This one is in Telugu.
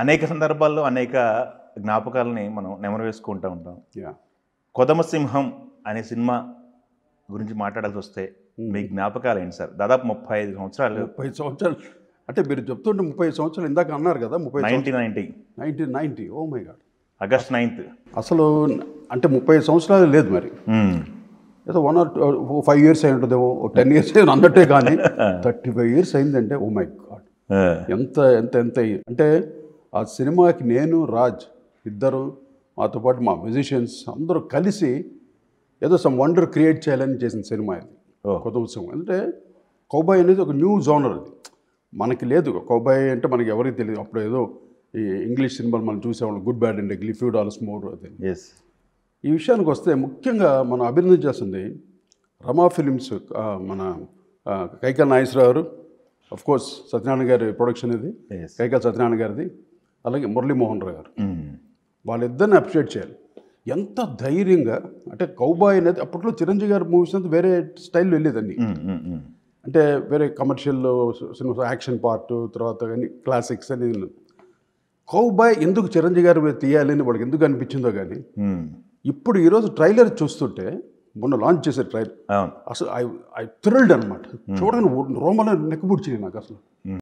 అనేక సందర్భాల్లో అనేక జ్ఞాపకాలని మనం నెమరు వేసుకుంటూ ఉంటాం. యా కొదమ సింహం అనే సినిమా గురించి మాట్లాడాల్సి వస్తే మీ జ్ఞాపకాలు ఏంటి సార్? దాదాపు 35 సంవత్సరాలు. 30 సంవత్సరాలు అంటే మీరు చెప్తుంటే 30 సంవత్సరాలు ఇందాక అన్నారు కదా. 1990 oh my God, August 9th. అసలు అంటే 30 సంవత్సరాలు లేదు మరి, ఏదో 1 or 5 years అయి ఉంటుందేమో, 10 years అయింది అన్నట్టే. కానీ 35 years అయిందంటే ఓ మై గాడ్, ఎంత ఎంత ఎంత అంటే ఆ సినిమాకి నేను రాజ్ ఇద్దరు, మాతో పాటు మా మ్యూజిషియన్స్ అందరూ కలిసి ఏదో సమ్ వండర్ క్రియేట్ చేయాలని చేసిన సినిమా ఇది కొత్త ఉత్సవం. అంటే కౌబాయ్ అనేది ఒక న్యూ జోనర్, అది మనకి లేదు. కౌబాయ్ అంటే మనకి ఎవరికి తెలియదు. అప్పుడు ఏదో ఈ ఇంగ్లీష్ సినిమాలు మనం చూసేవాళ్ళం, good bad and ugly, few dollars more. అది ఈ విషయానికి వస్తే ముఖ్యంగా మనం అభినందించాల్సింది రమా ఫిలిమ్స్, మన కైకాల నాగేశ్వరరావు గారు, అఫ్ కోర్స్ సత్యనారాయణ గారి ప్రొడక్షన్ ఇది, కైకాల సత్యనారాయణ గారిది, అలాగే మురళీమోహన్ రావు గారు. వాళ్ళిద్దరిని అప్రిషియేట్ చేయాలి. ఎంత ధైర్యంగా అంటే కౌబాయ్ అనేది అప్పట్లో చిరంజీవి గారి మూవీస్ అంతా వేరే స్టైల్లో వెళ్ళేదండి. అంటే వేరే కమర్షియల్ సినిమా, యాక్షన్ పార్ట్, తర్వాత కానీ క్లాసిక్స్ అని. కౌబాయ్ ఎందుకు చిరంజీవి గారు తీయాలని వాళ్ళకి ఎందుకు అనిపించిందో కానీ, ఇప్పుడు ఈరోజు ట్రైలర్ చూస్తుంటే, మొన్న లాంచ్ చేసే ట్రైలర్, అసలు ఐ థ్రిల్డ్ అనమాట. చూడగానే రోమలో నెక్కబుడిచింది నాకు అసలు.